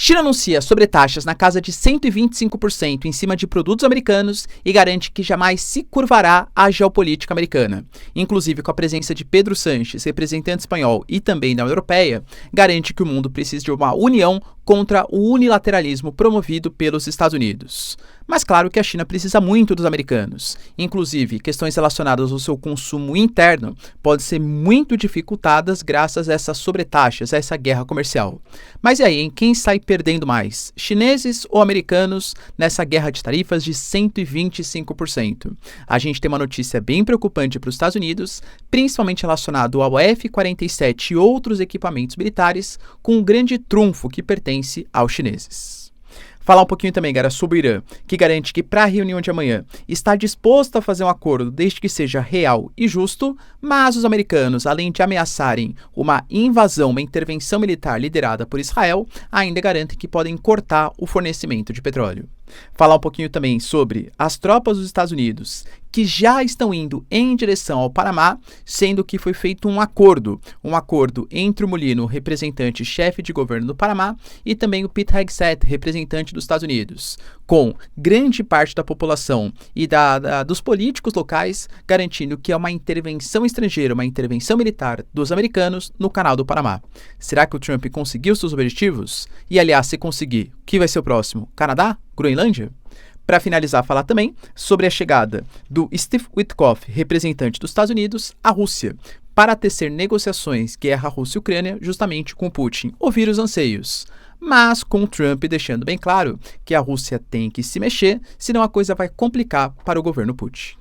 China anuncia sobretaxas na casa de 125% em cima de produtos americanos e garante que jamais se curvará à geopolítica americana. Inclusive, com a presença de Pedro Sánchez, representante espanhol e também da União Europeia, garante que o mundo precisa de uma união contra o unilateralismo promovido pelos Estados Unidos. Mas claro que a China precisa muito dos americanos. Inclusive, questões relacionadas ao seu consumo interno podem ser muito dificultadas graças a essas sobretaxas, a essa guerra comercial. Mas e aí, hein? Quem sai perdendo mais? Chineses ou americanos nessa guerra de tarifas de 125%? A gente tem uma notícia bem preocupante para os Estados Unidos, principalmente relacionado ao F-47 e outros equipamentos militares, com um grande trunfo que pertence aos chineses. Falar um pouquinho também, galera, sobre o Irã, que garante que para a reunião de amanhã está disposto a fazer um acordo desde que seja real e justo, mas os americanos, além de ameaçarem uma invasão, uma intervenção militar liderada por Israel, ainda garantem que podem cortar o fornecimento de petróleo. Falar um pouquinho também sobre as tropas dos Estados Unidos, que já estão indo em direção ao Panamá, sendo que foi feito um acordo entre o Mulino, representante-chefe de governo do Panamá, e também o Pete Hegseth, representante dos Estados Unidos, com grande parte da população e dos políticos locais garantindo que é uma intervenção estrangeira, uma intervenção militar dos americanos no canal do Panamá. Será que o Trump conseguiu seus objetivos? E, aliás, se conseguir, o que vai ser o próximo? Canadá? Groenlândia? Para finalizar, falar também sobre a chegada do Steve Witkoff, representante dos Estados Unidos, à Rússia, para tecer negociações guerra Rússia-Ucrânia justamente com Putin, ouvir os anseios. Mas com o Trump deixando bem claro que a Rússia tem que se mexer, senão a coisa vai complicar para o governo Putin.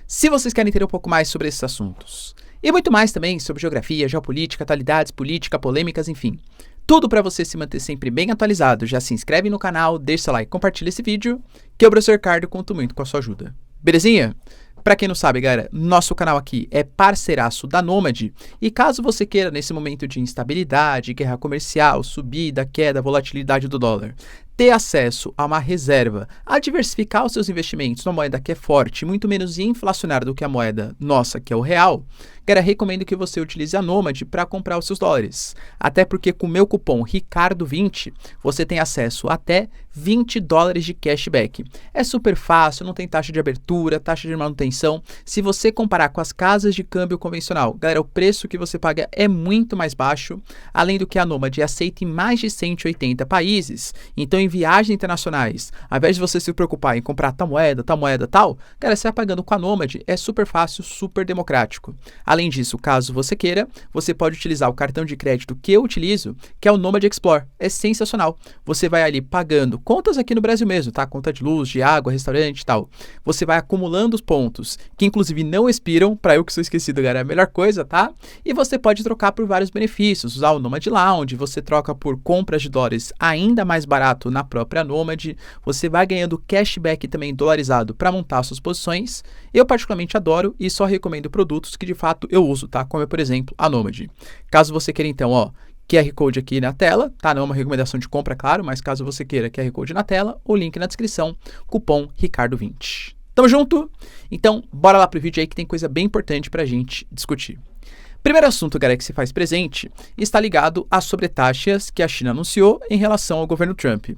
Se vocês querem entender um pouco mais sobre esses assuntos, e muito mais também sobre geografia, geopolítica, atualidades, política, polêmicas, enfim, tudo para você se manter sempre bem atualizado, já se inscreve no canal, deixa seu like, compartilha esse vídeo, que eu, professor Ricardo, conto muito com a sua ajuda. Belezinha? Para quem não sabe, galera, nosso canal aqui é parceiraço da Nômade e caso você queira, nesse momento de instabilidade, guerra comercial, subida, queda, volatilidade do dólar, ter acesso a uma reserva, a diversificar os seus investimentos numa moeda que é forte, muito menos inflacionária do que a moeda nossa, que é o real, cara, recomendo que você utilize a Nômade para comprar os seus dólares. Até porque com o meu cupom RICARDO20, você tem acesso a até $20 de cashback. É super fácil, não tem taxa de abertura, taxa de manutenção. Se você comparar com as casas de câmbio convencional, galera, o preço que você paga é muito mais baixo, além do que a Nômade é aceita em mais de 180 países. Então, em viagens internacionais, ao invés de você se preocupar em comprar tal moeda, tal, cara, você vai pagando com a Nômade, é super fácil, super democrático. Além disso, caso você queira, você pode utilizar o cartão de crédito que eu utilizo, que é o Nômade Explore. É sensacional. Você vai ali pagando contas aqui no Brasil mesmo, tá? Conta de luz, de água, restaurante e tal. Você vai acumulando os pontos, que inclusive não expiram, para eu que sou esquecido, galera, é a melhor coisa, tá? E você pode trocar por vários benefícios, usar o Nômade Lounge, você troca por compras de dólares ainda mais barato na própria Nômade, você vai ganhando cashback também dolarizado para montar suas posições. Eu particularmente adoro e só recomendo produtos que de fato eu uso, tá? Como, por exemplo, a Nômade. Caso você queira, então, ó, QR Code aqui na tela, tá? Não é uma recomendação de compra, claro, mas caso você queira QR Code na tela, o link na descrição, cupom RICARDO20. Tamo junto? Então, bora lá pro vídeo aí que tem coisa bem importante pra gente discutir. Primeiro assunto, galera, que se faz presente está ligado às sobretaxas que a China anunciou em relação ao governo Trump.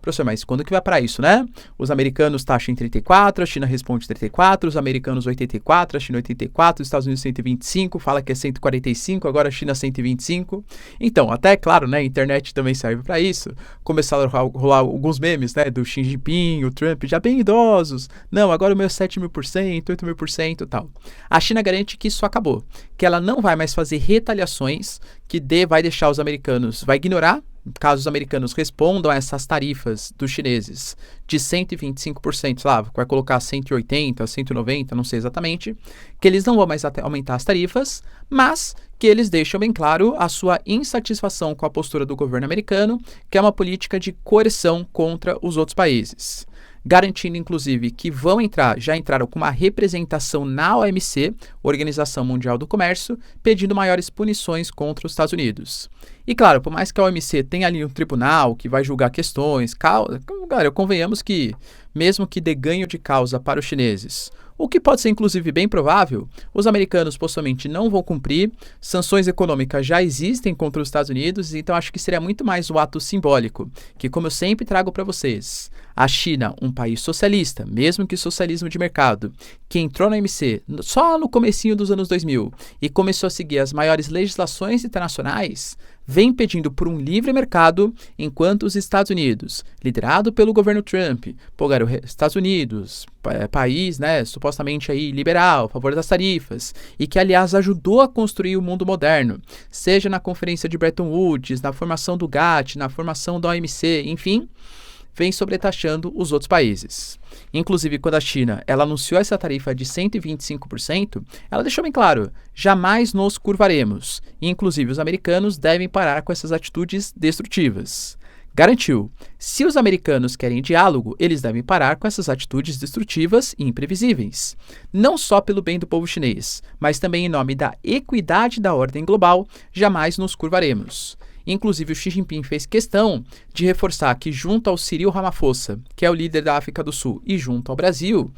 Professor, mas quando que vai para isso, né? Os americanos taxam em 34, a China responde 34, os americanos 84, a China 84, os Estados Unidos 125, fala que é 145, agora a China 125. Então, até, claro, né, a internet também serve para isso. Começaram a rolar alguns memes, né, do Xi Jinping, o Trump, já bem idosos. Não, agora o meu é 7.000%, 8.000% e tal. A China garante que isso acabou, que ela não vai mais fazer retaliações, que vai deixar os americanos, vai ignorar, caso os americanos respondam a essas tarifas dos chineses de 125%, lá, vai colocar 180, 190, não sei exatamente, que eles não vão mais aumentar as tarifas, mas que eles deixam bem claro a sua insatisfação com a postura do governo americano, que é uma política de coerção contra os outros países. Garantindo, inclusive, que já entraram com uma representação na OMC, Organização Mundial do Comércio, pedindo maiores punições contra os Estados Unidos. E claro, por mais que a OMC tenha ali um tribunal que vai julgar questões, galera, convenhamos que mesmo que dê ganho de causa para os chineses. O que pode ser inclusive bem provável, os americanos possivelmente não vão cumprir, sanções econômicas já existem contra os Estados Unidos, então acho que seria muito mais o ato simbólico, que como eu sempre trago para vocês, a China, um país socialista, mesmo que socialismo de mercado, que entrou na OMC só no comecinho dos anos 2000 e começou a seguir as maiores legislações internacionais, vem pedindo por um livre mercado, enquanto os Estados Unidos, liderado pelo governo Trump, os Estados Unidos, país, né, supostamente aí liberal, a favor das tarifas, e que aliás ajudou a construir o mundo moderno, seja na conferência de Bretton Woods, na formação do GATT, na formação da OMC, enfim, vem sobretaxando os outros países. Inclusive, quando a China ela anunciou essa tarifa de 125%, ela deixou bem claro, jamais nos curvaremos, e inclusive os americanos devem parar com essas atitudes destrutivas. Garantiu, se os americanos querem diálogo, eles devem parar com essas atitudes destrutivas e imprevisíveis. Não só pelo bem do povo chinês, mas também em nome da equidade da ordem global, jamais nos curvaremos. Inclusive, o Xi Jinping fez questão de reforçar que, junto ao Cyril Ramaphosa, que é o líder da África do Sul, e junto ao Brasil,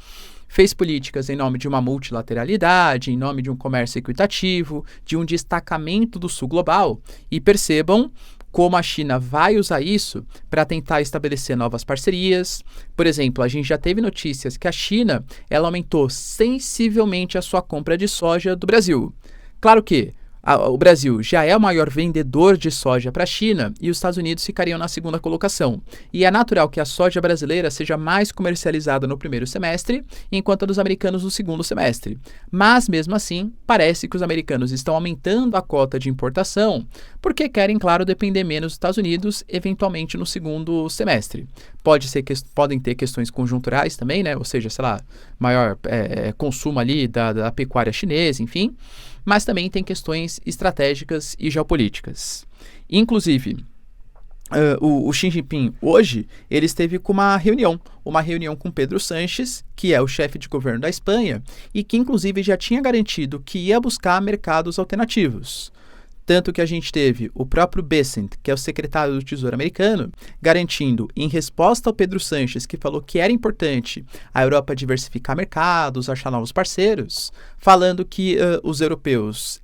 fez políticas em nome de uma multilateralidade, em nome de um comércio equitativo, de um destacamento do Sul global. E percebam como a China vai usar isso para tentar estabelecer novas parcerias. Por exemplo, a gente já teve notícias que a China ela aumentou sensivelmente a sua compra de soja do Brasil. Claro que o Brasil já é o maior vendedor de soja para a China e os Estados Unidos ficariam na segunda colocação. E é natural que a soja brasileira seja mais comercializada no primeiro semestre, enquanto a dos americanos no segundo semestre. Mas, mesmo assim, parece que os americanos estão aumentando a cota de importação porque querem, claro, depender menos dos Estados Unidos, eventualmente no segundo semestre. Podem ter questões conjunturais também, né? Ou seja, sei lá, maior consumo ali da pecuária chinesa, enfim. Mas também tem questões estratégicas e geopolíticas. Inclusive, o Xi Jinping, hoje, ele esteve com uma reunião com Pedro Sánchez, que é o chefe de governo da Espanha, e que, inclusive, já tinha garantido que ia buscar mercados alternativos. Tanto que a gente teve o próprio Bessent, que é o secretário do Tesouro americano, garantindo, em resposta ao Pedro Sánchez, que falou que era importante a Europa diversificar mercados, achar novos parceiros, falando que os europeus,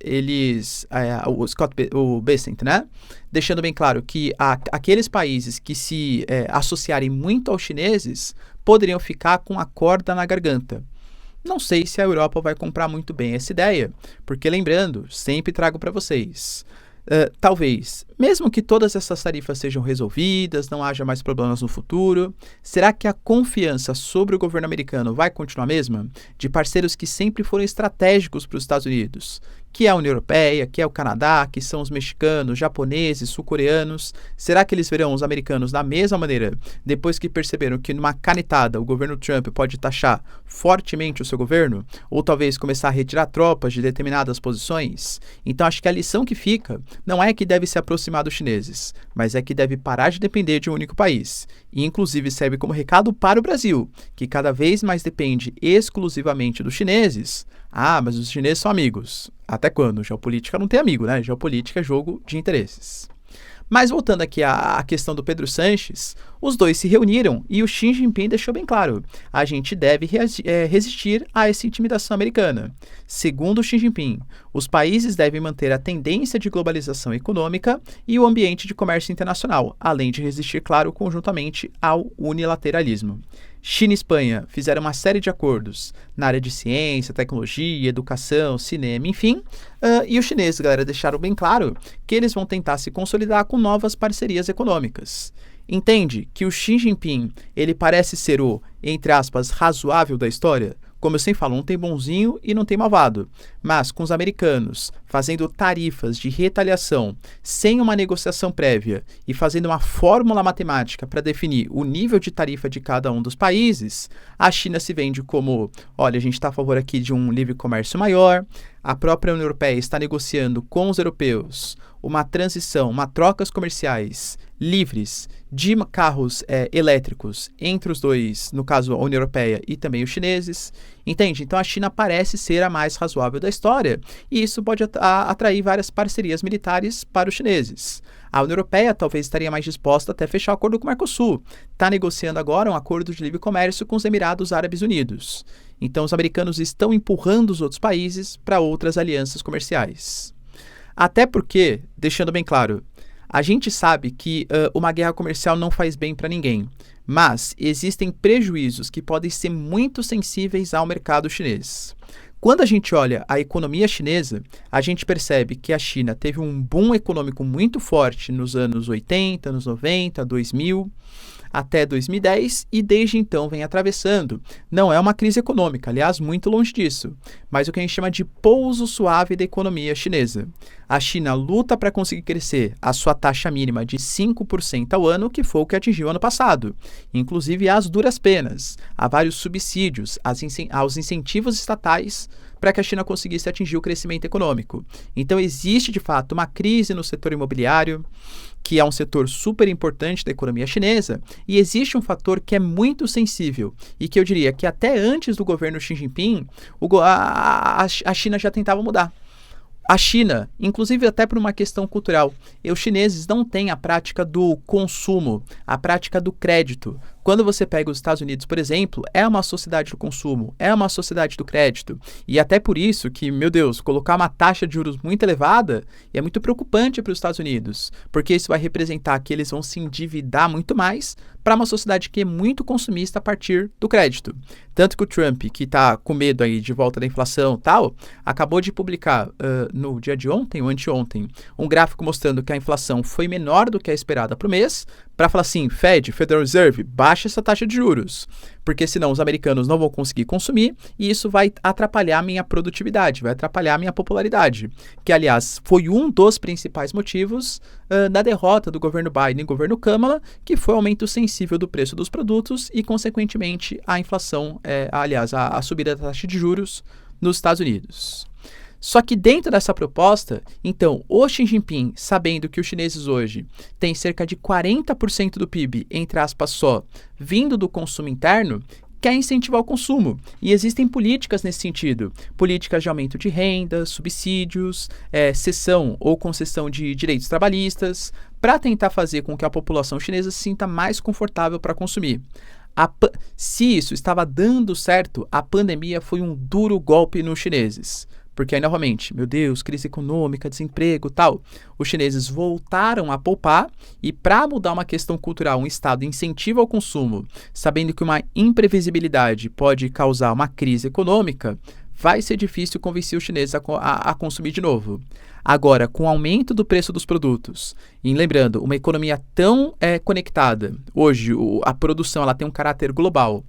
o Bessent, né? Deixando bem claro que aqueles países que se associarem muito aos chineses poderiam ficar com a corda na garganta. Não sei se a Europa vai comprar muito bem essa ideia, porque lembrando, sempre trago para vocês, talvez, mesmo que todas essas tarifas sejam resolvidas, não haja mais problemas no futuro, será que a confiança sobre o governo americano vai continuar a mesma? De parceiros que sempre foram estratégicos para os Estados Unidos, que é a União Europeia, que é o Canadá, que são os mexicanos, japoneses, sul-coreanos. Será que eles verão os americanos da mesma maneira, depois que perceberam que numa canetada o governo Trump pode taxar fortemente o seu governo? Ou talvez começar a retirar tropas de determinadas posições? Então acho que a lição que fica não é que deve se aproximar dos chineses, mas é que deve parar de depender de um único país. E inclusive serve como recado para o Brasil, que cada vez mais depende exclusivamente dos chineses. Ah, mas os chineses são amigos. Até quando? Geopolítica não tem amigo, né? Geopolítica é jogo de interesses. Mas voltando aqui à questão do Pedro Sánchez, os dois se reuniram e o Xi Jinping deixou bem claro, a gente deve resistir a essa intimidação americana. Segundo Xi Jinping, os países devem manter a tendência de globalização econômica e o ambiente de comércio internacional, além de resistir, claro, conjuntamente ao unilateralismo. China e Espanha fizeram uma série de acordos na área de ciência, tecnologia, educação, cinema, enfim. E os chineses, galera, deixaram bem claro que eles vão tentar se consolidar com novas parcerias econômicas. Entende que o Xi Jinping, ele parece ser o, entre aspas, razoável da história? Como eu sempre falo, não tem bonzinho e não tem malvado. Mas com os americanos fazendo tarifas de retaliação sem uma negociação prévia e fazendo uma fórmula matemática para definir o nível de tarifa de cada um dos países, a China se vende como, olha, a gente está a favor aqui de um livre comércio maior, a própria União Europeia está negociando com os europeus uma transição, trocas comerciais livres de carros elétricos entre os dois, no caso a União Europeia e também os chineses, entende? Então a China parece ser a mais razoável da história e isso pode atrair várias parcerias militares para os chineses. A União Europeia talvez estaria mais disposta até a fechar um acordo com o Mercosul. Está negociando agora um acordo de livre comércio com os Emirados Árabes Unidos. Então os americanos estão empurrando os outros países para outras alianças comerciais. Até porque, deixando bem claro, a gente sabe que uma guerra comercial não faz bem para ninguém, mas existem prejuízos que podem ser muito sensíveis ao mercado chinês. Quando a gente olha a economia chinesa, a gente percebe que a China teve um boom econômico muito forte nos anos 80, anos 90, 2000, até 2010 e desde então vem atravessando. Não é uma crise econômica, aliás, muito longe disso, mas o que a gente chama de pouso suave da economia chinesa. A China luta para conseguir crescer a sua taxa mínima de 5% ao ano, que foi o que atingiu ano passado, inclusive às duras penas. Há vários subsídios aos incentivos estatais para que a China conseguisse atingir o crescimento econômico. Então existe, de fato, uma crise no setor imobiliário, que é um setor super importante da economia chinesa, e existe um fator que é muito sensível e que eu diria que até antes do governo Xi Jinping, a China já tentava mudar. A China, inclusive até por uma questão cultural, os chineses não têm a prática do consumo, a prática do crédito. Quando você pega os Estados Unidos, por exemplo, é uma sociedade do consumo, é uma sociedade do crédito. E até por isso que, meu Deus, colocar uma taxa de juros muito elevada é muito preocupante para os Estados Unidos, porque isso vai representar que eles vão se endividar muito mais para uma sociedade que é muito consumista a partir do crédito. Tanto que o Trump, que está com medo aí de volta da inflação e tal, acabou de publicar no dia de ontem ou anteontem um gráfico mostrando que a inflação foi menor do que a esperada para o mês, para falar assim, Federal Reserve, baixa essa taxa de juros, porque senão os americanos não vão conseguir consumir e isso vai atrapalhar a minha produtividade, vai atrapalhar a minha popularidade, que aliás foi um dos principais motivos da derrota do governo Biden e governo Kamala, que foi o aumento sensível do preço dos produtos e consequentemente a inflação, a subida da taxa de juros nos Estados Unidos. Só que dentro dessa proposta, então, o Xi Jinping, sabendo que os chineses hoje têm cerca de 40% do PIB, entre aspas só, vindo do consumo interno, quer incentivar o consumo. E existem políticas nesse sentido. Políticas de aumento de renda, subsídios, cessão ou concessão de direitos trabalhistas, para tentar fazer com que a população chinesa se sinta mais confortável para consumir. Se isso estava dando certo, a pandemia foi um duro golpe nos chineses. Porque aí, novamente, meu Deus, crise econômica, desemprego, tal. Os chineses voltaram a poupar e para mudar uma questão cultural, um Estado incentiva ao consumo, sabendo que uma imprevisibilidade pode causar uma crise econômica, vai ser difícil convencer os chineses a consumir de novo. Agora, com o aumento do preço dos produtos, e lembrando, uma economia tão conectada, hoje a produção ela tem um caráter global,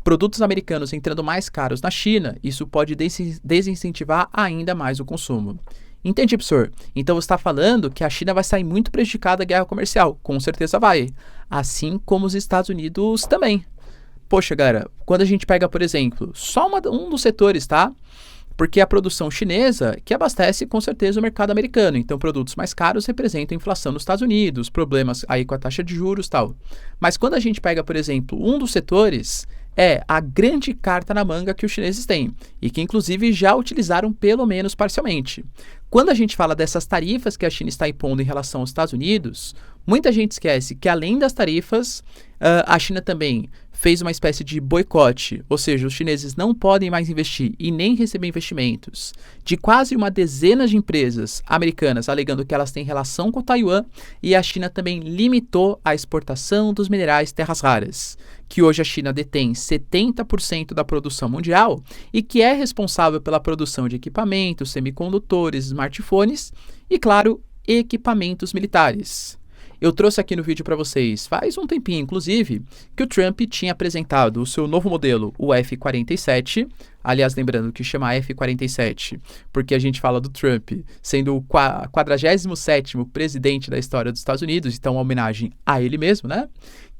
produtos americanos entrando mais caros na China, isso pode desincentivar ainda mais o consumo. Entendi, professor? Então você está falando que a China vai sair muito prejudicada da guerra comercial. Com certeza vai. Assim como os Estados Unidos também. Poxa, galera, quando a gente pega, por exemplo, só um dos setores, tá? Porque a produção chinesa que abastece com certeza o mercado americano. Então, produtos mais caros representam a inflação nos Estados Unidos, problemas aí com a taxa de juros e tal. Mas quando a gente pega, por exemplo, um dos setores, é a grande carta na manga que os chineses têm e que, inclusive, já utilizaram pelo menos parcialmente. Quando a gente fala dessas tarifas que a China está impondo em relação aos Estados Unidos, muita gente esquece que, além das tarifas, a China também fez uma espécie de boicote, ou seja, os chineses não podem mais investir e nem receber investimentos de quase uma dezena de empresas americanas, alegando que elas têm relação com Taiwan, e a China também limitou a exportação dos minerais terras raras, que hoje a China detém 70% da produção mundial e que é responsável pela produção de equipamentos, semicondutores, smartphones e, claro, equipamentos militares. Eu trouxe aqui no vídeo para vocês, faz um tempinho inclusive, que o Trump tinha apresentado o seu novo modelo, o F-47, aliás, lembrando que chama F-47, porque a gente fala do Trump sendo o 47º presidente da história dos Estados Unidos, então uma homenagem a ele mesmo, né?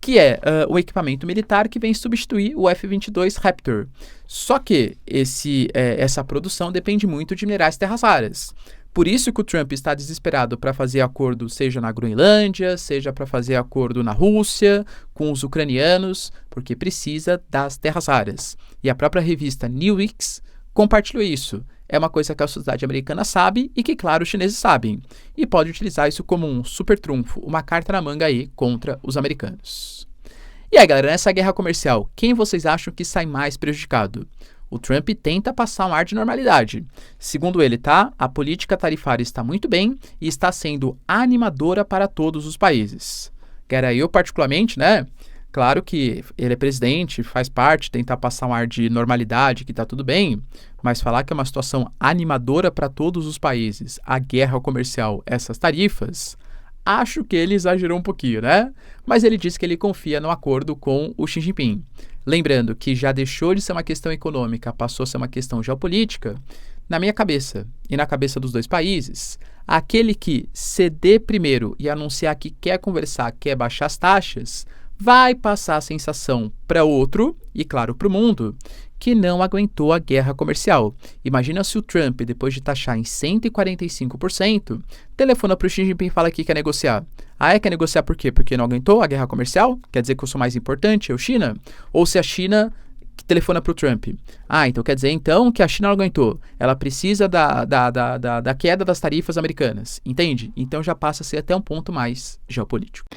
que é o equipamento militar que vem substituir o F-22 Raptor. Só que essa produção depende muito de minerais terras raras. Por isso que o Trump está desesperado para fazer acordo, seja na Groenlândia, seja para fazer acordo na Rússia, com os ucranianos, porque precisa das terras raras. E a própria revista Newsweek compartilhou isso. É uma coisa que a sociedade americana sabe e que, claro, os chineses sabem. E pode utilizar isso como um super trunfo, uma carta na manga aí contra os americanos. E aí, galera, nessa guerra comercial, quem vocês acham que sai mais prejudicado? O Trump tenta passar um ar de normalidade. Segundo ele, a política tarifária está muito bem e está sendo animadora para todos os países. Quero eu, particularmente, claro que ele é presidente, faz parte, tentar passar um ar de normalidade, que está tudo bem, mas falar que é uma situação animadora para todos os países, a guerra comercial, essas tarifas, acho que ele exagerou um pouquinho, Mas ele disse que ele confia no acordo com o Xi Jinping. Lembrando que já deixou de ser uma questão econômica, passou a ser uma questão geopolítica. Na minha cabeça e na cabeça dos dois países, aquele que ceder primeiro e anunciar que quer conversar, quer baixar as taxas, vai passar a sensação para outro, e claro, para o mundo, que não aguentou a guerra comercial. Imagina se o Trump, depois de taxar em 145%, telefona para o Xi Jinping e fala que quer negociar. Quer negociar por quê? Porque não aguentou a guerra comercial? Quer dizer que eu sou mais importante, eu, China? Ou se a China telefona para o Trump. Então quer dizer que a China não aguentou. Ela precisa da queda das tarifas americanas. Entende? Então já passa a ser até um ponto mais geopolítico.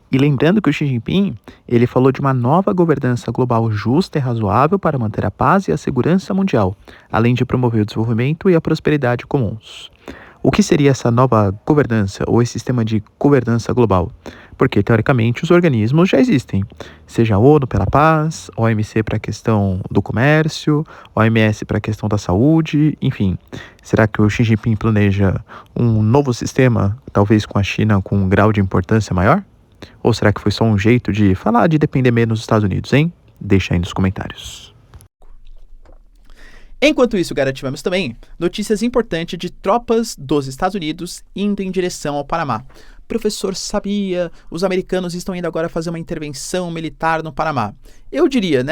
E lembrando que o Xi Jinping, ele falou de uma nova governança global justa e razoável para manter a paz e a segurança mundial, além de promover o desenvolvimento e a prosperidade comuns. O que seria essa nova governança ou esse sistema de governança global? Porque, teoricamente, os organismos já existem, seja a ONU pela paz, OMC para a questão do comércio, OMS para a questão da saúde, enfim. Será que o Xi Jinping planeja um novo sistema, talvez com a China com um grau de importância maior? Ou será que foi só um jeito de falar de depender menos dos Estados Unidos, hein? Deixa aí nos comentários. Enquanto isso, galera, tivemos também notícias importantes de tropas dos Estados Unidos indo em direção ao Panamá. Professor, sabia? Os americanos estão indo agora fazer uma intervenção militar no Panamá. Eu diria,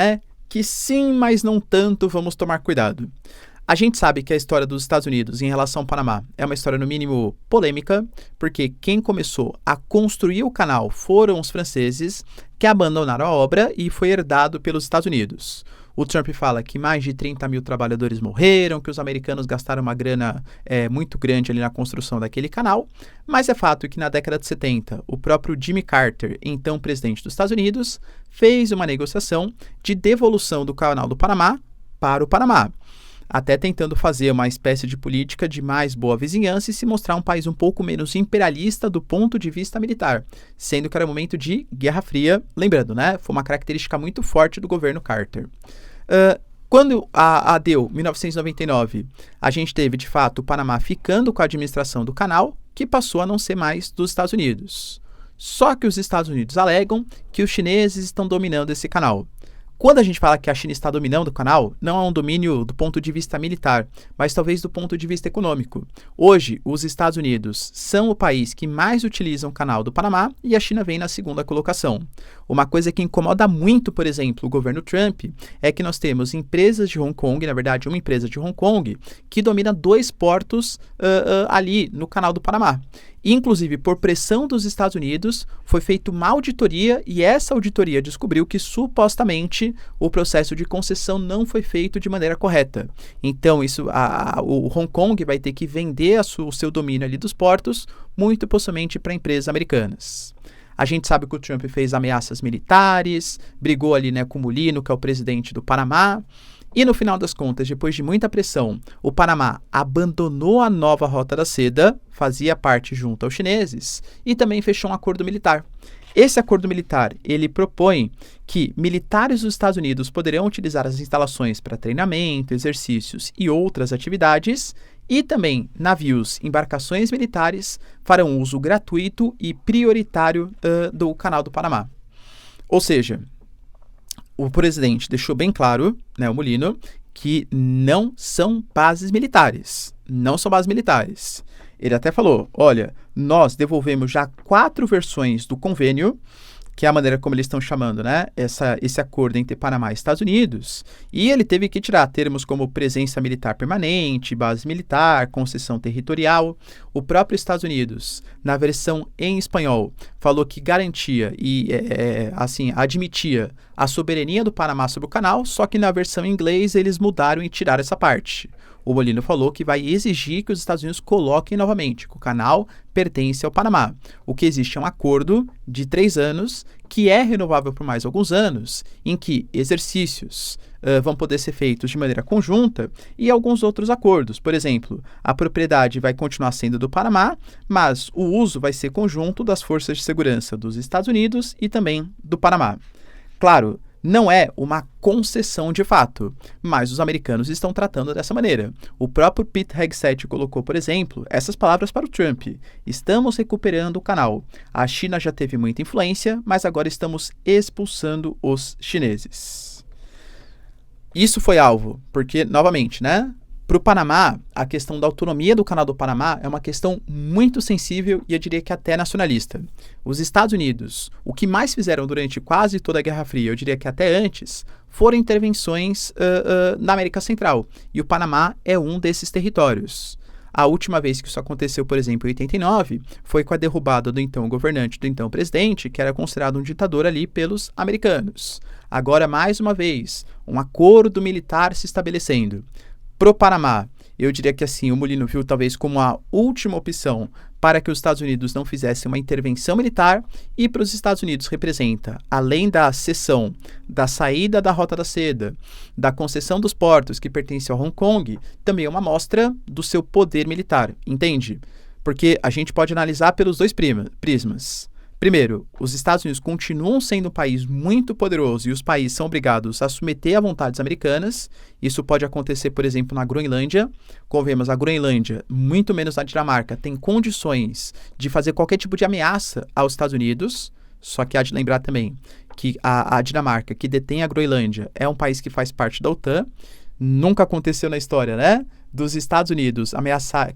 que sim, mas não tanto, vamos tomar cuidado. A gente sabe que a história dos Estados Unidos em relação ao Panamá é uma história, no mínimo, polêmica, porque quem começou a construir o canal foram os franceses, que abandonaram a obra e foi herdado pelos Estados Unidos. O Trump fala que mais de 30 mil trabalhadores morreram, que os americanos gastaram uma grana muito grande ali na construção daquele canal, mas é fato que na década de 70, o próprio Jimmy Carter, então presidente dos Estados Unidos, fez uma negociação de devolução do canal do Panamá para o Panamá, até tentando fazer uma espécie de política de mais boa vizinhança e se mostrar um país um pouco menos imperialista do ponto de vista militar, sendo que era um momento de Guerra Fria, lembrando, foi uma característica muito forte do governo Carter. Quando deu 1999, a gente teve, de fato, o Panamá ficando com a administração do canal, que passou a não ser mais dos Estados Unidos. Só que os Estados Unidos alegam que os chineses estão dominando esse canal. Quando a gente fala que a China está dominando o canal, não é um domínio do ponto de vista militar, mas talvez do ponto de vista econômico. Hoje, os Estados Unidos são o país que mais utiliza o canal do Panamá e a China vem na segunda colocação. Uma coisa que incomoda muito, por exemplo, o governo Trump, é que nós temos empresas de Hong Kong, na verdade uma empresa de Hong Kong, que domina 2 portos ali no canal do Panamá. Inclusive, por pressão dos Estados Unidos, foi feita uma auditoria e essa auditoria descobriu que, supostamente, o processo de concessão não foi feito de maneira correta. Então, o Hong Kong vai ter que vender o seu domínio ali dos portos, muito possivelmente para empresas americanas. A gente sabe que o Trump fez ameaças militares, brigou ali com o Mulino, que é o presidente do Panamá. E no final das contas, depois de muita pressão, o Panamá abandonou a nova Rota da Seda, fazia parte junto aos chineses, e também fechou um acordo militar. Esse acordo militar, ele propõe que militares dos Estados Unidos poderão utilizar as instalações para treinamento, exercícios e outras atividades, e também navios, embarcações militares farão uso gratuito e prioritário do Canal do Panamá. Ou seja, o presidente deixou bem claro, o Mulino, que não são bases militares. Não são bases militares. Ele até falou, olha, nós devolvemos já 4 versões do convênio que é a maneira como eles estão chamando, né, esse acordo entre Panamá e Estados Unidos, e ele teve que tirar termos como presença militar permanente, base militar, concessão territorial. O próprio Estados Unidos, na versão em espanhol, falou que garantia e, assim, admitia a soberania do Panamá sobre o canal, só que na versão em inglês eles mudaram e tiraram essa parte. O Molino falou que vai exigir que os Estados Unidos coloquem novamente que o canal pertence ao Panamá. O que existe é um acordo de 3 anos, que é renovável por mais alguns anos, em que exercícios vão poder ser feitos de maneira conjunta e alguns outros acordos. Por exemplo, a propriedade vai continuar sendo do Panamá, mas o uso vai ser conjunto das forças de segurança dos Estados Unidos e também do Panamá. Claro, não é uma concessão de fato, mas os americanos estão tratando dessa maneira. O próprio Pete Hegseth colocou, por exemplo, essas palavras para o Trump: estamos recuperando o canal. A China já teve muita influência, mas agora estamos expulsando os chineses. Isso foi alvo, porque, novamente, né? Para o Panamá, a questão da autonomia do Canal do Panamá é uma questão muito sensível e eu diria que até nacionalista. Os Estados Unidos, o que mais fizeram durante quase toda a Guerra Fria, eu diria que até antes, foram intervenções na América Central. E o Panamá é um desses territórios. A última vez que isso aconteceu, por exemplo, em 89, foi com a derrubada do então governante, do então presidente, que era considerado um ditador ali pelos americanos. Agora, mais uma vez, um acordo militar se estabelecendo. Pro Panamá, eu diria que assim, o Molino viu talvez como a última opção para que os Estados Unidos não fizessem uma intervenção militar, e para os Estados Unidos representa, além da cessão, da saída da Rota da Seda, da concessão dos portos que pertencem ao Hong Kong, também uma amostra do seu poder militar, entende? Porque a gente pode analisar pelos dois prismas. Primeiro, os Estados Unidos continuam sendo um país muito poderoso e os países são obrigados a submeter a vontades americanas. Isso pode acontecer, por exemplo, na Groenlândia. Convenhamos, a Groenlândia, muito menos na Dinamarca, tem condições de fazer qualquer tipo de ameaça aos Estados Unidos. Só que há de lembrar também que a Dinamarca, que detém a Groenlândia, é um país que faz parte da OTAN. Nunca aconteceu na história, né? Dos Estados Unidos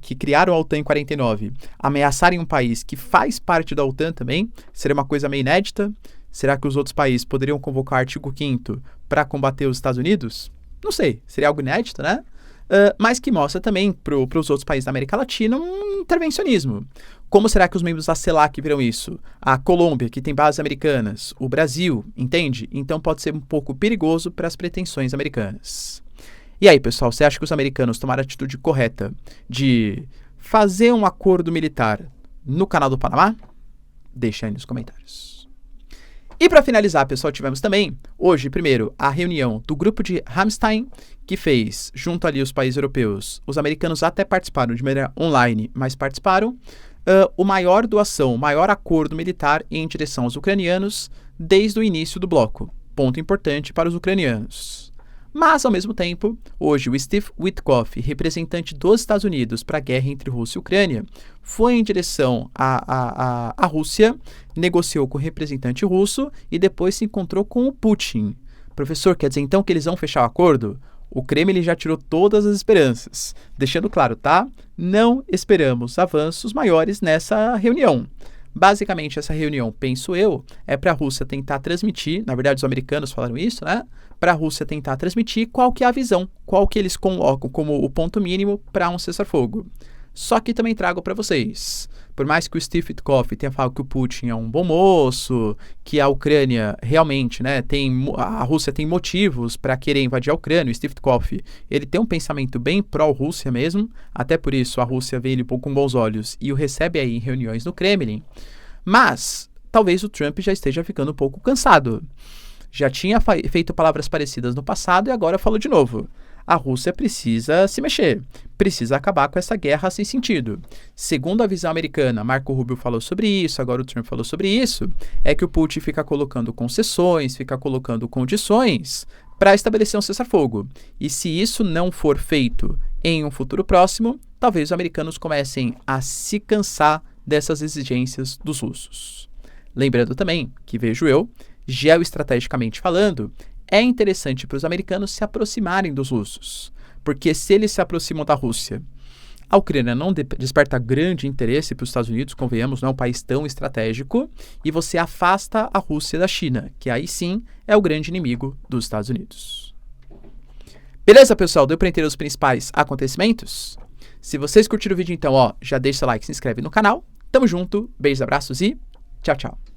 que criaram a OTAN em 49, ameaçarem um país que faz parte da OTAN também, seria uma coisa meio inédita. Será que os outros países poderiam convocar o artigo 5º para combater os Estados Unidos? Não sei, seria algo inédito, né? Mas que mostra também para os outros países da América Latina um intervencionismo. Como será que os membros da CELAC viram isso? A Colômbia, que tem bases americanas, o Brasil, entende? Então pode ser um pouco perigoso para as pretensões americanas. E aí, pessoal, você acha que os americanos tomaram a atitude correta de fazer um acordo militar no Canal do Panamá? Deixa aí nos comentários. E para finalizar, pessoal, tivemos também, hoje, primeiro, a reunião do grupo de Ramstein, que fez, junto ali os países europeus, os americanos até participaram de maneira online, mas participaram, o maior doação, o maior acordo militar em direção aos ucranianos desde o início do bloco. Ponto importante para os ucranianos. Mas, ao mesmo tempo, hoje o Steve Witkoff, representante dos Estados Unidos para a guerra entre Rússia e Ucrânia, foi em direção à Rússia, negociou com o representante russo e depois se encontrou com o Putin. Professor, quer dizer então que eles vão fechar o acordo? O Kremlin já tirou todas as esperanças. Deixando claro, tá? Não esperamos avanços maiores nessa reunião. Basicamente, essa reunião, penso eu, é para a Rússia tentar transmitir, na verdade os americanos falaram isso, né? Para a Rússia tentar transmitir qual que é a visão, qual que eles colocam como o ponto mínimo para um cessar-fogo. Só que também trago para vocês, por mais que o Steve Witkoff tenha falado que o Putin é um bom moço, que a Ucrânia realmente, né, a Rússia tem motivos para querer invadir a Ucrânia, o Steve Witkoff, ele tem um pensamento bem pró-Rússia mesmo, até por isso a Rússia vê ele com bons olhos e o recebe aí em reuniões no Kremlin, mas talvez o Trump já esteja ficando um pouco cansado. Já tinha feito palavras parecidas no passado e agora falou de novo. A Rússia precisa se mexer, precisa acabar com essa guerra sem sentido. Segundo a visão americana, Marco Rubio falou sobre isso, agora o Trump falou sobre isso, é que o Putin fica colocando concessões, fica colocando condições para estabelecer um cessar-fogo. E se isso não for feito em um futuro próximo, talvez os americanos comecem a se cansar dessas exigências dos russos. Lembrando também que, vejo eu, geoestrategicamente falando, é interessante para os americanos se aproximarem dos russos, porque se eles se aproximam da Rússia, A Ucrânia não desperta grande interesse para os Estados Unidos, convenhamos, não é um país tão estratégico, e você afasta a Rússia da China, que aí sim é o grande inimigo dos Estados Unidos. Beleza, pessoal? Deu para entender os principais acontecimentos? Se vocês curtiram o vídeo, então, já deixa seu like, se inscreve no canal. Tamo junto, beijos, abraços e tchau, tchau.